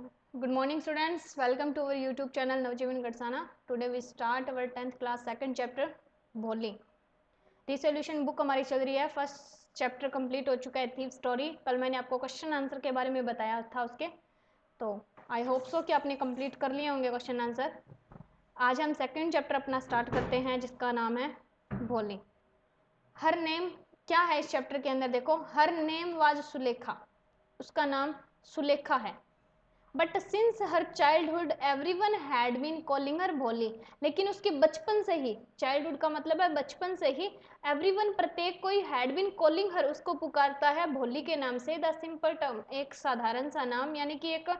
Good morning students, welcome to our YouTube channel Navjeevan Gadsana. Today we start our 10th class second chapter भोली. Resolution book हमारी चल रही है. First chapter complete हो चुका है थीव स्टोरी. कल मैंने आपको क्वेश्चन आंसर के बारे में बताया था उसके, तो आई होप सो कि आपने कंप्लीट कर लिए होंगे क्वेश्चन आंसर. आज हम सेकंड चैप्टर अपना स्टार्ट करते हैं जिसका नाम है भोली. हर नेम क्या है इस चैप्टर के अंदर? देखो, हर नेम वाज सुलेखा, उसका नाम सुलेखा है. But since her childhood everyone had been calling her Bholi. लेकिन उसके बचपन से ही, चाइल्डहुड का मतलब है बचपन से ही, एवरीवन प्रत्येक कोई हैड बीन कॉलिंग हर, उसको पुकारता है भोली के नाम से. द सिंपल टर्म, एक साधारण सा नाम, यानी कि एक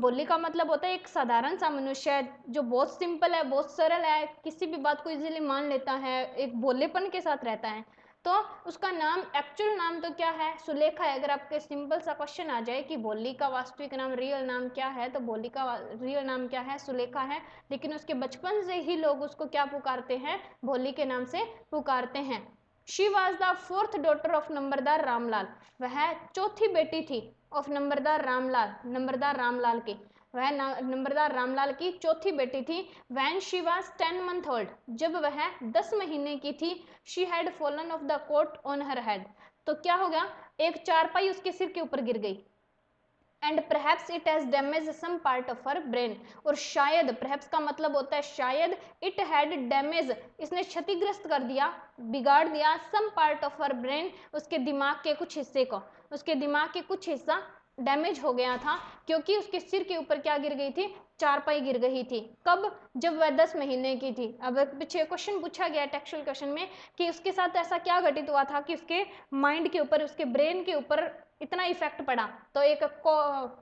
भोली का मतलब होता है एक साधारण सा मनुष्य है जो बहुत सिंपल है, बहुत सरल है, किसी भी बात को इजीली मान लेता है, एक भोलेपन के साथ रहता है. तो उसका नाम, एक्चुअल नाम तो क्या है? सुलेखा है. अगर आपके सिंपल सा क्वेश्चन आ जाए कि भोली का वास्तविक नाम, रियल नाम क्या है, तो भोली का रियल नाम क्या है? सुलेखा है. लेकिन उसके बचपन से ही लोग उसको क्या पुकारते हैं? भोली के नाम से पुकारते हैं. She was the fourth daughter of numberdar Ramlal. वह चौथी बेटी थी ऑफ नंबरदार रामलाल, नंबरदार रामलाल की. वह नंबरदार रामलाल की चौथी बेटी थी. When she was 10 month old, जब वह 10 महीने की थी. She had fallen off the cot on her head. तो क्या हो गया? एक चारपाई उसके सिर के ऊपर गिर गई. And perhaps it has damage some part of her brain. और शायद, परहैप्स का मतलब होता है शायद, इट हैड डैमेज, इसने क्षतिग्रस्त कर दिया, बिगाड़ दिया, some part of her brain, उसके दिमाग के कुछ हिस्से को. उसके दिमाग के कुछ हिस्सा डैमेज हो गया था क्योंकि उसके सिर के ऊपर क्या गिर गई थी? चारपाई गिर गई थी. कब? जब वह 10 महीने की थी. अब पीछे क्वेश्चन पूछा गया टेक्सुअल क्वेश्चन में कि उसके साथ ऐसा क्या घटित हुआ था कि उसके माइंड के ऊपर, उसके ब्रेन के ऊपर इतना इफेक्ट पड़ा. तो एक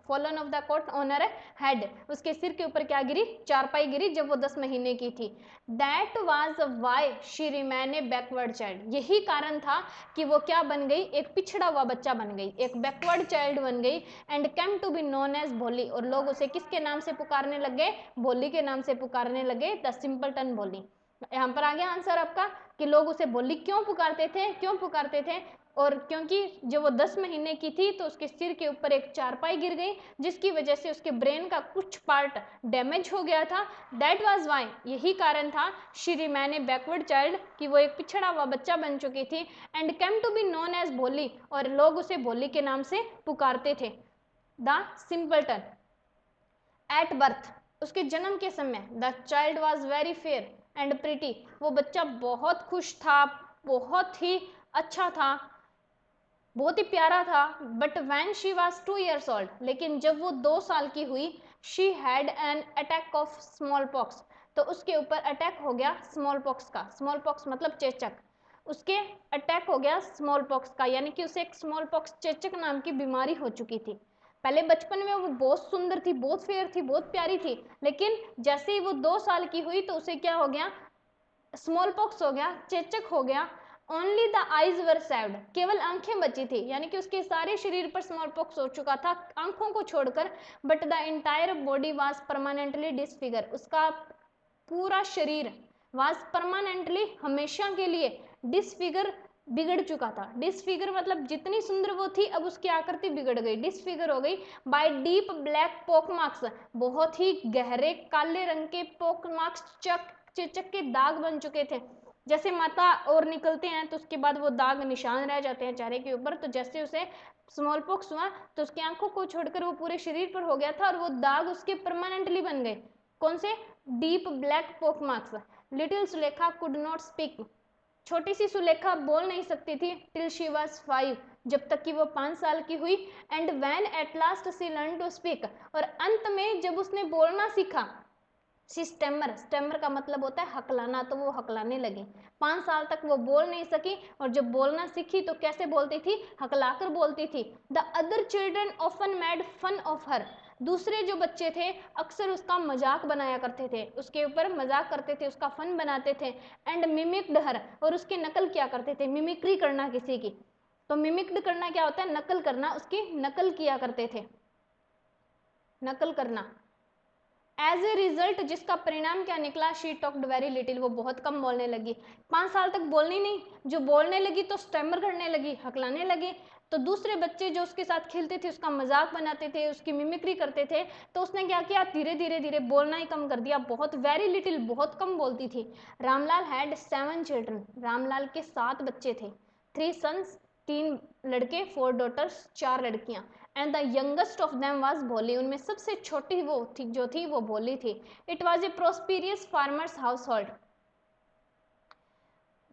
fallen off the cot on her head, उसके सिर के ऊपर क्या गिरी? चारपाई गिरी जब वो 10 महीने की थी. That was why she remain a backward child. यही कारण था कि वो क्या बन गई? एक पिछड़ा हुआ बच्चा बन गई, एक बैकवर्ड चाइल्ड बन गई. And came to be known as Bholi. और लोग उसे किसके नाम से पुकारने लगे? भोली के नाम से पुकारने लगे. द सिंपलटन भोली. यहाँ पर आ गया आंसर आपका कि लोग उसे भोली क्यों पुकारते थे, क्यों पुकारते थे. और क्योंकि जब वो 10 महीने की थी तो उसके सिर के ऊपर एक चारपाई गिर गई जिसकी वजह से उसके ब्रेन का कुछ पार्ट डैमेज हो गया था. दैट वाज वाई, यही कारण था. She remain a backward child, कि वो एक पिछड़ा हुआ बच्चा बन चुकी थी. And came to be known as Bholi, और लोग उसे भोली के नाम से पुकारते थे. The simpleton. एट बर्थ, उसके जन्म के समय, the child was very fair and pretty. वो बच्चा बहुत खुश था, बहुत ही अच्छा था, बहुत ही प्यारा था. But when she was 2 years old, लेकिन जब वो 2 साल की हुई, she had an attack of small pox. तो उसके ऊपर अटैक हो गया स्मॉल पॉक्स का. स्मॉल पॉक्स मतलब चेचक. उसके अटैक हो गया स्मॉल पॉक्स का, यानी कि उसे एक स्मॉल पॉक्स, चेचक नाम की बीमारी हो चुकी थी. पहले बचपन में वो बहुत सुंदर थी, बहुत फेयर थी, बहुत प्यारी थी, लेकिन जैसे ही वो 2 साल की हुई तो उसे क्या हो गया? स्मॉल पॉक्स हो गया, चेचक हो गया. Only the eyes were saved, केवल आंखें बची थी, यानी कि उसके सारे शरीर पर स्मॉल पॉक्स हो चुका था आंखों को छोड़कर. But the entire body was permanently disfigure. उसका पूरा शरीर वाज परमानेंटली, हमेशा के लिए, डिसफिगर, बिगड़ चुका था. डिसफिगर मतलब जितनी सुंदर वो थी अब उसकी आकृति बिगड़ गई, डिसफिगर हो गई. बाय डीप ब्लैक पोक मार्क्स, बहुत ही गहरे काले रंग के पोक मार्क्स, चेचक के दाग बन चुके थे. जैसे माता और निकलते हैं तो उसके बाद वो दाग निशान रह जाते हैं चेहरे के ऊपर, तो जैसे उसे स्मॉल पॉक्स हुआ तो उसकी आंखों को छोड़कर वो पूरे शरीर पर हो गया था और वो दाग उसके परमानेंटली बन गए. कौन से? डीप ब्लैक पोक marks. Little Sulekha could not speak. छोटी सी सुलेखा बोल नहीं सकती थी. टिल शी वॉज 5, जब तक कि वो 5 साल की हुई. And when at last she learn to speak, और अंत में जब उसने बोलना सीखा, सी स्टेमर. स्टेमर का मतलब होता है हकलाना, तो वो हकलाने लगी. 5 साल तक वो बोल नहीं सकी, और जब बोलना सीखी तो कैसे बोलती थी? हकलाकर बोलती थी. The other children often made fun of her. दूसरे जो बच्चे थे अक्सर उसका मजाक बनाया करते थे, उसके ऊपर मजाक करते थे, उसका फन बनाते थे. एंड मिमिक्ड हर, और उसकी नकल किया करते थे. मिमिक्री करना किसी की, तो मिमिक्ड करना क्या होता है? नकल करना. उसकी नकल किया करते थे, नकल करना. एज ए रिजल्ट, जिसका परिणाम क्या निकला? शी टॉक्ड वेरी लिटिल, वो बहुत कम बोलने लगी. 5 साल तक बोलनी नहीं, जो बोलने लगी तो स्टैमर करने लगी, हकलाने लगी. तो दूसरे बच्चे जो उसके साथ खेलते थे उसका मजाक बनाते थे, उसकी मिमिक्री करते थे, तो उसने क्या किया, धीरे धीरे धीरे बोलना ही कम कर दिया, बहुत वेरी लिटिल, बहुत कम बोलती थी। रामलाल हैड 7 चिल्ड्रन, रामलाल के 7 बच्चे थे। 3 सन्स, 3 लड़के, 4 डॉटर्स, 4 लड़कियां। And the youngest of them was भोली, उनमें सबसे छोटी वो थी जो थी वो भोली थी। It was a prosperous farmer's household.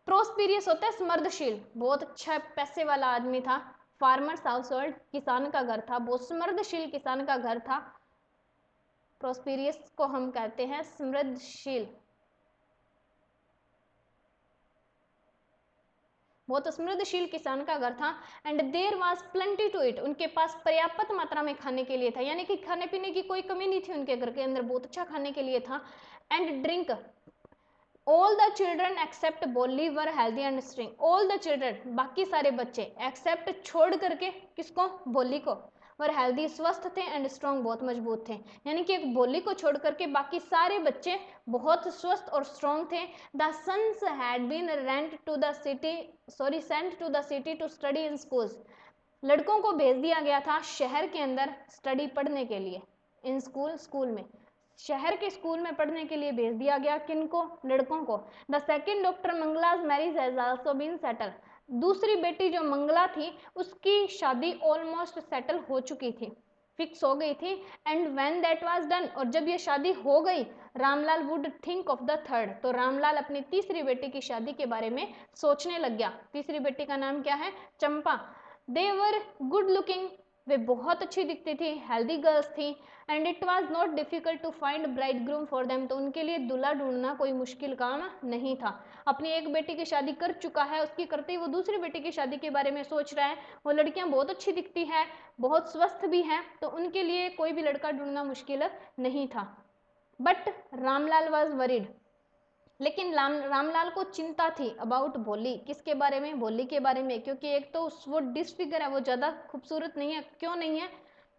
Prosperous होता है समृद्धशील, बहुत अच्छा पैसे वाला आदमी था। फार्मर्स हाउस होल्ड, किसान का घर था, बहुत समृद्धशील किसान का घर था। प्रोस्पीरियस को हम कहते हैं समृद्धशील, बहुत समृद्धशील किसान का घर था। And there was plenty to eat, उनके पास पर्याप्त मात्रा में खाने के लिए था, यानी कि खाने पीने की कोई कमी नहीं थी उनके घर के अंदर, बहुत अच्छा खाने के लिए था। And drink, all the children except Bholi were healthy and strong. All the children, बाकी सारे बच्चे, एक्सेप्ट छोड़ करके, किसको, बोली को, वर हेल्दी, स्वस्थ थे, एंड स्ट्रॉन्ग, बहुत मजबूत थे। यानी कि एक बोली को छोड़ करके बाकी सारे बच्चे बहुत स्वस्थ और स्ट्रॉन्ग थे। The sons had been sent to the city to study in schools, लड़कों को भेज दिया गया था शहर के अंदर स्टडी पढ़ने के लिए। इन स्कूल, स्कूल में, शहर के स्कूल में पढ़ने के लिए भेज दिया गया, किनको, लड़कों को। The second daughter Mangla's marriage has also been settle, दूसरी बेटी जो मंगला थी उसकी शादी ऑलमोस्ट सेटल हो चुकी थी, फिक्स हो गई थी। And when that was done, और जब ये शादी हो गई, Ramlal would think of the third, तो रामलाल अपनी तीसरी बेटी की शादी के बारे में सोचने लग गया। तीसरी बेटी का नाम क्या है, चंपा। दे वर गुड लुकिंग, वे बहुत अच्छी दिखती थी, हेल्दी गर्ल्स थी। And it was not difficult to find bridegroom for them, तो उनके लिए दूल्हा ढूंढना कोई मुश्किल काम नहीं था। अपनी एक बेटी की शादी कर चुका है, उसकी करते ही वो दूसरी बेटी की शादी के बारे में सोच रहा है। वो लड़कियां बहुत अच्छी दिखती है, बहुत स्वस्थ भी हैं, तो उनके लिए कोई भी लड़का ढूंढना मुश्किल नहीं था। बट रामलाल वॉज वरीड, लेकिन रामलाल को चिंता थी अबाउट भोली, किसके बारे में, भोली के बारे में, क्योंकि एक तो वो डिसफिगर है, वो ज़्यादा खूबसूरत नहीं है। क्यों नहीं है,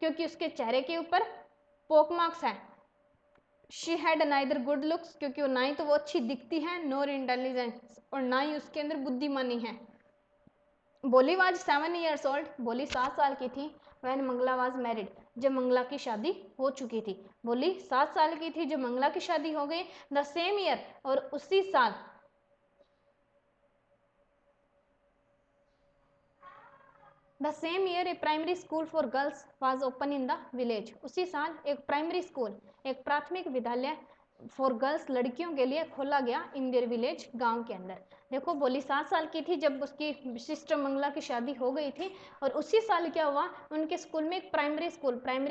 क्योंकि उसके चेहरे के ऊपर पोक मार्क्स है। She had neither good looks, क्योंकि वो ना ही तो वो अच्छी दिखती है, नॉर इंटेलिजेंस, और ना ही उसके अंदर बुद्धिमानी है। बोली वाज 7 years old, बोली 7 साल की थी। वैन मंगला वाज मैरिड, जब मंगला की शादी हो चुकी थी। बोली 7 साल की थी जब मंगला की शादी हो गई। द सेम ईयर, और उसी साल, the same year A primary school for girls was open in the village, उसी साल एक प्राइमरी स्कूल, एक प्राथमिक विद्यालय फॉर गर्ल्स, लड़कियों के लिए खोला गया इन देयर विलेज, गांव के अंदर। देखो, बोली 7 साल की थी जब उसकी सिस्टर मंगला की शादी हो गई थी, और उसी साल क्या हुआ, उनके स्कूल में एक प्राइमरी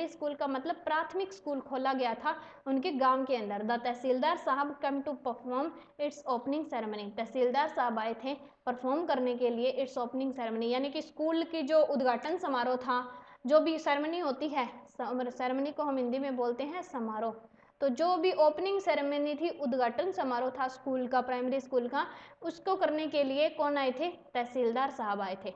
स्कूल का मतलब प्राथमिक स्कूल खोला गया था उनके गांव के अंदर। The tehsildar sahib come to perform its opening ceremony, तहसीलदार साहब आए थे परफॉर्म करने के लिए इट्स ओपनिंग सेरेमनी, यानी कि स्कूल की जो उद्घाटन समारोह था, जो भी सेरेमनी होती है, सेरेमनी को हम हिंदी में बोलते हैं समारोह, तो जो भी ओपनिंग सेरेमनी थी, उद्घाटन समारोह था स्कूल का, प्राइमरी स्कूल का, उसको करने के लिए कौन आए थे, तहसीलदार साहब आए थे।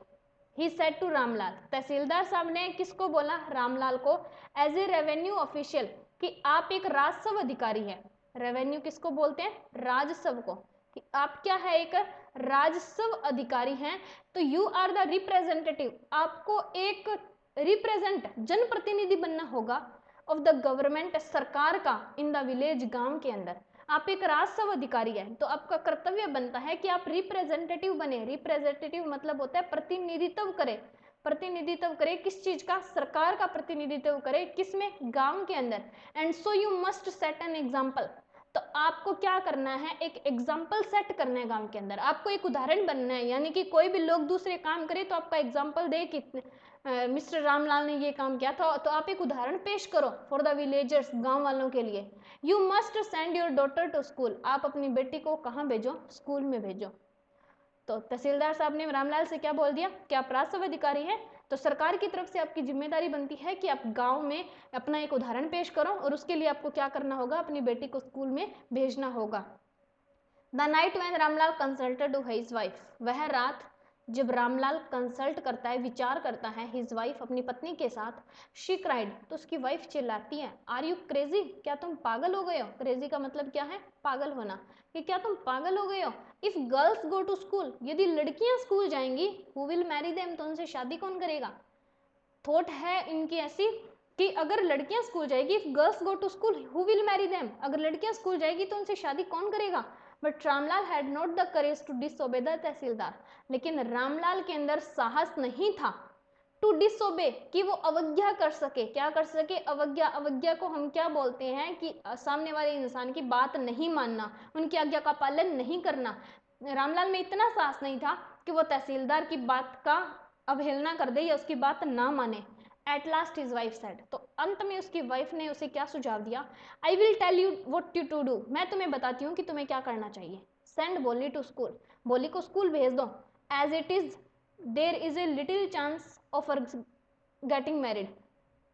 ही सेड टू रामलाल, तहसीलदार साहब ने किसको बोला, रामलाल को, एज ए रेवेन्यू ऑफिशियल, कि आप एक राजस्व अधिकारी है। रेवेन्यू किसको बोलते हैं, राजस्व को, कि आप क्या है, एक राजस्व अधिकारी हैं। तो यू आर द रिप्रेजेंटेटिव, आपको एक रिप्रेजेंट, जनप्रतिनिधि बनना होगा ऑफ द गवर्नमेंट, सरकार का, इन द विलेज, गांव के अंदर। आप एक राजस्व अधिकारी है, तो आपका कर्तव्य बनता है कि आप रिप्रेजेंटेटिव बने। रिप्रेजेंटेटिव मतलब होता है प्रतिनिधित्व करे, प्रतिनिधित्व करे किस चीज का, सरकार का प्रतिनिधित्व करे, किसमें, गांव के अंदर। And so you must set an example, तो आपको क्या करना है, एक एग्जाम्पल सेट करना है गांव के अंदर, आपको एक उदाहरण बनना है, यानी कि कोई भी लोग दूसरे काम करे तो आपका एग्जाम्पल दे कि मिस्टर रामलाल ने ये काम किया था, तो आप एक उदाहरण पेश करो फॉर द विलेजर्स, गांव वालों के लिए। You must send your daughter to school, आप अपनी बेटी को कहाँ भेजो, स्कूल में भेजो। तो तहसीलदार साहब ने रामलाल से क्या बोल दिया कि आप राजस्व अधिकारी हैं, तो सरकार की तरफ से आपकी जिम्मेदारी बनती है कि आप गांव में अपना एक उदाहरण पेश करो, और उसके लिए आपको क्या करना होगा, अपनी बेटी को स्कूल में भेजना होगा। The night when Ramlal consulted to his wife, वह रात जब रामलाल कंसल्ट करता है, विचार करता है हिज वाइफ, अपनी पत्नी के साथ, शी क्राइड, तो उसकी वाइफ चिल्लाती है, आर यू क्रेजी, क्या तुम पागल हो गए हो। क्रेजी का मतलब क्या है, पागल होना, कि क्या तुम पागल हो गए हो। If girls go to school, यदि लड़कियां स्कूल जाएंगी, हु विल मैरी देम, तो उनसे शादी कौन करेगा। थॉट है इनकी ऐसी कि अगर लड़कियां स्कूल जाएगी, if girls go to school who will marry them, अगर लड़कियां स्कूल जाएगी तो उनसे शादी कौन करेगा। But Ramlal had not the courage to disobey the tehsildar, लेकिन रामलाल के अंदर साहस नहीं था टू डिसओबे, कि वो अवज्ञा कर सके। क्या कर सके, अवज्ञा। अवज्ञा को हम क्या बोलते हैं कि सामने वाले इंसान की बात नहीं मानना, उनकी आज्ञा का पालन नहीं करना। रामलाल में इतना साहस नहीं था कि वो तहसीलदार की बात का अवहेलना कर दे या उसकी बात ना माने। At last his wife said, तो अंत में उसकी वाइफ ने उसे क्या सुझाव दिया, I will tell you what you to do, मैं तुम्हें बताती हूँ कि तुम्हें क्या करना चाहिए। सेंड बोली टू स्कूल, बोली को स्कूल भेज दो। As it is there is a little chance of getting married,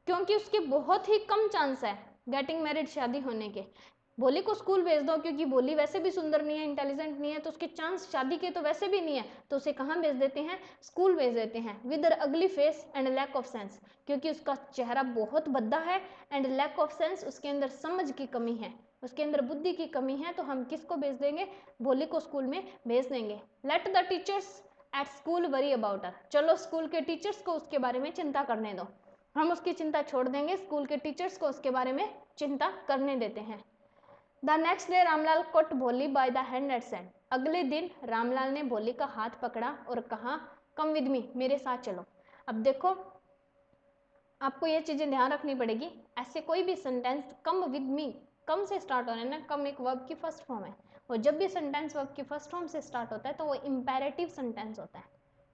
क्योंकि उसके बहुत ही कम चांस है गेटिंग मैरिड, शादी होने के। बोली को स्कूल भेज दो, क्योंकि बोली वैसे भी सुंदर नहीं है, इंटेलिजेंट नहीं है, तो उसके चांस शादी के तो वैसे भी नहीं है, तो उसे कहाँ भेज देते हैं, स्कूल भेज देते हैं। With ugly face and lack of sense, क्योंकि उसका चेहरा बहुत भद्दा है, एंड लैक ऑफ सेंस, उसके अंदर समझ की कमी है, उसके अंदर बुद्धि की कमी है, तो हम किसको भेज देंगे, बोली को स्कूल में भेज देंगे। Let the teachers at school worry about her, चलो स्कूल के टीचर्स को उसके बारे में चिंता करने दो, हम उसकी चिंता छोड़ देंगे, स्कूल के टीचर्स को उसके बारे में चिंता करने देते हैं। The next day Ramlal caught Bholi by the hand and said, अगले दिन रामलाल ने भोली का हाथ पकड़ा और कहा, कम विद मी, मेरे साथ चलो। अब देखो आपको ये चीजें ध्यान रखनी पड़ेगी, ऐसे कोई भी सेंटेंस कम विद मी, कम से स्टार्ट हो रहा है ना, कम एक वर्ब की फर्स्ट फॉर्म है, और जब भी सेंटेंस वर्ब की फर्स्ट फॉर्म से स्टार्ट होता है तो वो इंपेरेटिव सेंटेंस होता है।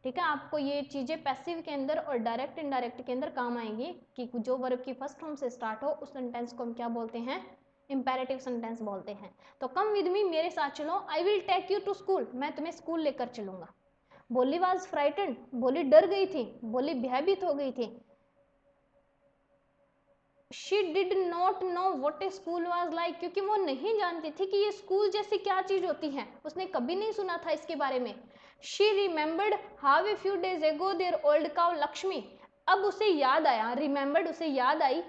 ठीक है, आपको ये चीजें पैसिव के अंदर और डायरेक्ट इनडायरेक्ट के अंदर काम आएंगी, कि जो वर्ब की फर्स्ट फॉर्म से स्टार्ट हो उस सेंटेंस को हम क्या बोलते हैं, इंपेरेटिव सेंटेंस बोलते हैं। तो कम विद मी, मेरे साथ चलो, I will take you to school, मैं तुम्हें स्कूल लेकर चलूंगा। बोली वाज फ्राइटेंड, बोली डर गई थी, बोली भयभीत हो गई थी। She did not know what A school was like, क्योंकि वो नहीं जानती थी कि ये स्कूल जैसी क्या चीज होती है, उसने कभी नहीं सुना था इसके बारे में। She remembered how a few days ago their old cow Lakshmi, अब उसे याद आया, रिमेंबर्ड उसे याद आई,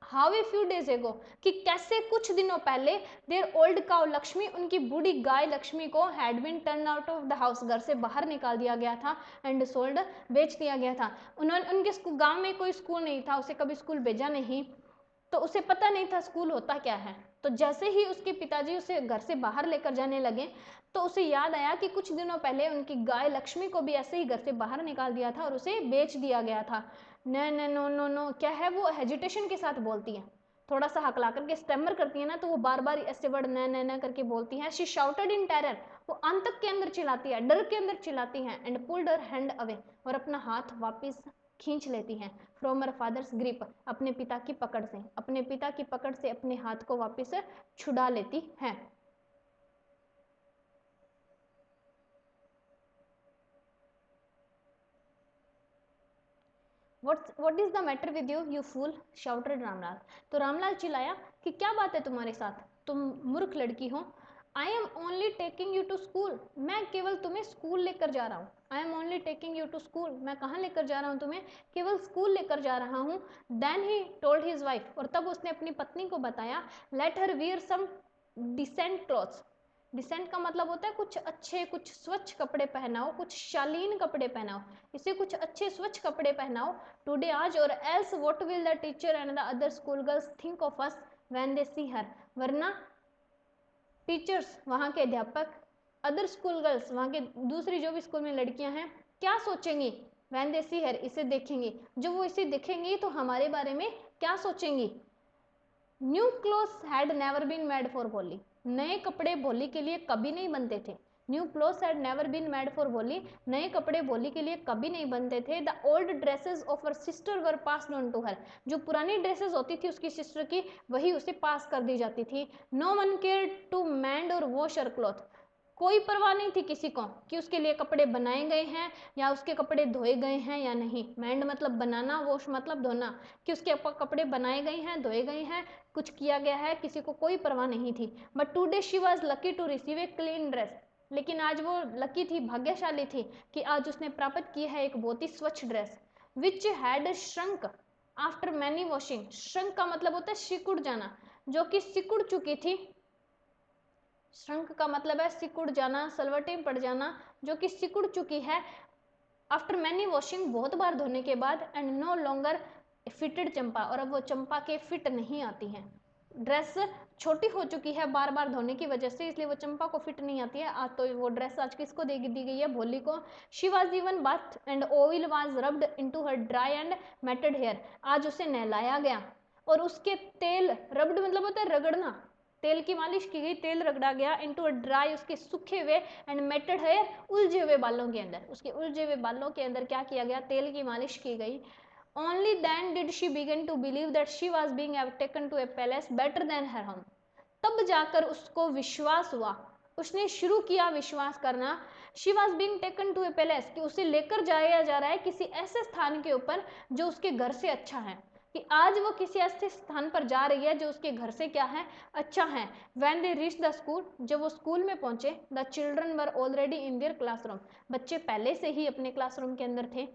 how a few days ago, कि कैसे कुछ दिनों पहले देयर ओल्ड काउ लक्ष्मी, उनकी बूढ़ी गाय लक्ष्मी को had been turn out of the house, घर से बाहर निकाल दिया गया था, एंड सोल्ड, बेच दिया गया था। उन्होंने, उनके गांव में कोई स्कूल नहीं था, उसे कभी स्कूल भेजा नहीं, तो उसे पता नहीं था स्कूल होता क्या है। तो जैसे ही उसके पिताजी उसे घर से बाहर लेकर जाने लगे, तो उसे याद आया कि कुछ दिनों पहले उनकी गाय लक्ष्मी को भी ऐसे ही घर से बाहर निकाल दिया था और उसे बेच दिया गया था। न न नो नो नो, क्या है, वो हेजिटेशन के साथ बोलती है, थोड़ा सा हकला करके स्टैमर करती है ना, तो वो बार बार ऐसे वर्ड न करके बोलती है। शी शाउटेड इन टेरर, वो आंतक के अंदर चिल्लाती है, डर के अंदर चिल्लाती है, and pulled her hand away, और अपना हाथ वापस खींच लेती हैं, फ्रॉम हर फादर्स ग्रिप, अपने पिता की पकड़ से, अपने पिता की पकड़ से अपने हाथ को वापस छुड़ा लेती हैं। What is the matter with you, you fool, shouted Ramlal, तो रामलाल चिल्लाया कि क्या बात है तुम्हारे साथ, तुम मूर्ख लड़की हो। I am only taking you to school, मैं केवल तुम्हें स्कूल लेकर जा रहा हूँ। I am only taking you to school, मैं कहाँ लेकर जा रहा हूँ तुम्हें, केवल स्कूल लेकर जा रहा हूँ। Then he told his wife, और तब उसने अपनी पत्नी को बताया, let her wear some decent clothes, decent का मतलब होता है कुछ अच्छे, कुछ स्वच्छ कपड़े पहनाओ, कुछ शालीन कपड़े पहनाओ, इसे कुछ अच्छे स्वच्छ कपड़े पहनाओ टुडे, आज, और else what will the teacher and the other school girls think of us when they see her, वरना टीचर्स, वहाँ के अध्यापक, अदर स्कूल गर्ल्स, वहाँ के दूसरी जो भी स्कूल में लड़कियां हैं, क्या सोचेंगी, व्हेन दे सी हर, इसे देखेंगी, जब वो इसे देखेंगी तो हमारे बारे में क्या सोचेंगी। New clothes had never been made for Bholi, नए कपड़े भोली के लिए कभी नहीं बनते थे। New clothes had never been made for Bholi, नए कपड़े भोली के लिए कभी नहीं बनते थे। The old dresses of her sister were passed on to her, जो पुरानी ड्रेसेस होती थी उसकी सिस्टर की, वही उसे पास कर दी जाती थी। No one care to mend or wash her cloth, कोई परवाह नहीं थी किसी को कि उसके लिए कपड़े बनाए गए हैं या उसके कपड़े धोए गए हैं या नहीं। मैंड मतलब बनाना, वॉश मतलब धोना, कि उसके कपड़े बनाए गए हैं, धोए गए हैं, कुछ किया गया है, किसी को कोई परवाह नहीं थी। But today she was lucky to receive a clean dress, लेकिन आज वो लकी थी, भाग्यशाली थी कि आज उसने प्राप्त की है एक बहुत ही स्वच्छ dress which had shrunk after many washing. Shrunk का मतलब होता है सिकुड़ जाना, जो कि सिकुड़ चुकी थी। श्रंक का मतलब है सिकुड़ जाना, सलवटें पड़ जाना, जो कि सिकुड़ चुकी है आफ्टर मैनी वॉशिंग, बहुत बार धोने के बाद, एंड नो लॉन्गर फिटेड चंपा, और अब वो चंपा के फिट नहीं आती हैं। ड्रेस छोटी हो चुकी है बार बार धोने की वजह से, इसलिए वो चंपा को फिट नहीं आती है। आज तो वो ड्रेस आज किसको दी गई है? भोली को। She was given bath and oil was rubbed into her dry and matted hair. आज उसे नहलाया गया और उसके तेल, रब्ड मतलब होता है रगड़ना, तेल की मालिश की गई, तेल रगड़ा गया, इनटू अ ड्राई, उसके सूखे हुए, एंड मेटेड हेयर, उलझे हुए बालों के अंदर, उसके उलझे हुए बालों के अंदर क्या किया गया? तेल की मालिश की गई। Only then did she begin to believe that she was being taken to a palace better than her home. तब जाकर उसको विश्वास हुआ, उसने शुरू किया विश्वास करना, she was being taken to a palace, कि उसे लेकर जाया जा रहा है किसी ऐसे स्थान के ऊपर जो उसके घर से अच्छा है, कि आज वो किसी ऐसे स्थान पर जा रही है जो उसके घर से क्या है? अच्छा है। When they reached the school, जब वो स्कूल में पहुंचे, the children were already in their classroom, बच्चे पहले से ही अपने क्लासरूम के अंदर थे।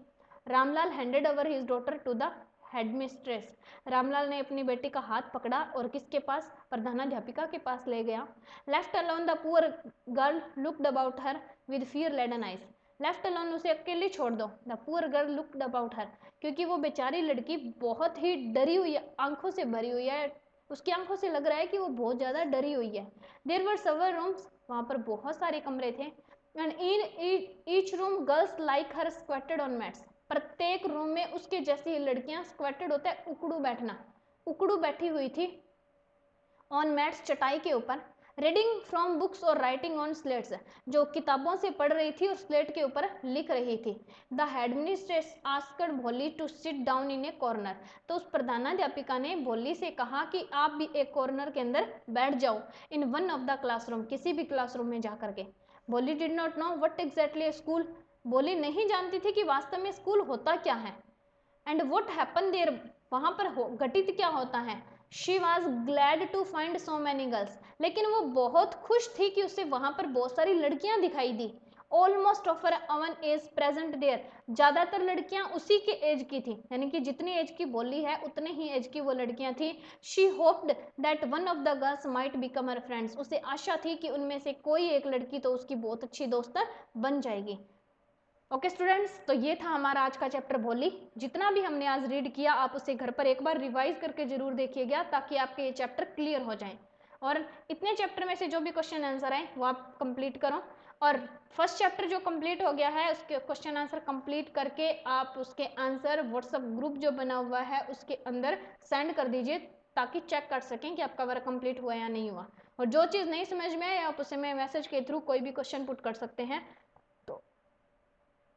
Ramlal handed over his daughter to the headmistress, Ramlal ने अपनी बेटी का हाथ पकड़ा और किसके पास? प्रधानाध्यापिका के पास ले गया। Left alone the poor girl looked about her with fear laden eyes, left alone, उसे अकेले छोड़ दो। The poor girl looked about her, क्योंकि वो बेचारी लड़की बहुत ही डरी हुई है, आंखों से भरी हुई है, उसकी आंखों से लग रहा है कि वो बहुत ज्यादा डरी हुई है। देयर वर सेवरल रूम्स, वहां पर बहुत सारे कमरे थे, and in each room girls like her squatted on mats, प्रत्येक रूम में उसके जैसी लड़कियां, स्क्वेटेड होता है उकड़ू बैठना, उकड़ू बैठी हुई थी, ऑन मैट्स, चटाई के ऊपर, रीडिंग फ्रॉम बुक्स और राइटिंग ऑन स्लेट्स, जो किताबों से पढ़ रही थी और स्लेट के ऊपर लिख रही थी। The headmistress asked Bholi to sit down in a corner, तो उस प्रधानाध्यापिका ने भोली से कहा कि आप भी एक कॉर्नर के अंदर बैठ जाओ, in one of the classroom, किसी भी क्लासरूम में जा करके। भोली did not know what exactly school, भोली नहीं जानती थी कि वास्तव में स्कूल होता क्या है। एंड व्हाट हैपन देयर, वहां पर घटित क्या होता है। She was glad to find so many girls, लेकिन वो बहुत खुश थी कि उसे वहां पर बहुत सारी लड़कियां दिखाई दी। Almost of own age present there, ज्यादातर लड़कियां उसी के एज की थी, यानी कि जितनी एज की बोली है उतने ही एज की वो लड़कियां थी। She hoped that one of the girls might become her friends, उसे आशा थी कि उनमें से कोई एक लड़की तो उसकी बहुत अच्छी दोस्त बन जाएगी। ओके स्टूडेंट्स, तो ये था हमारा आज का चैप्टर भोली। जितना भी हमने आज रीड किया आप उसे घर पर एक बार रिवाइज करके जरूर देखिएगा, ताकि आपके ये चैप्टर क्लियर हो जाएं। और इतने चैप्टर में से जो भी क्वेश्चन आंसर आए वो आप कंप्लीट करो, और फर्स्ट चैप्टर जो कंप्लीट हो गया है उसके क्वेश्चन आंसर कंप्लीट करके आप उसके आंसर व्हाट्सएप ग्रुप जो बना हुआ है उसके अंदर सेंड कर दीजिए, ताकि चेक कर सकें कि आपका वर्क कंप्लीट हुआ या नहीं हुआ। और जो चीज़ नहीं समझ में आए आप उसे मैं मैसेज के थ्रू कोई भी क्वेश्चन पुट कर सकते हैं, तो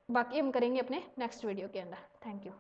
बाकी हम करेंगे अपने नेक्स्ट वीडियो के अंदर। Thank you.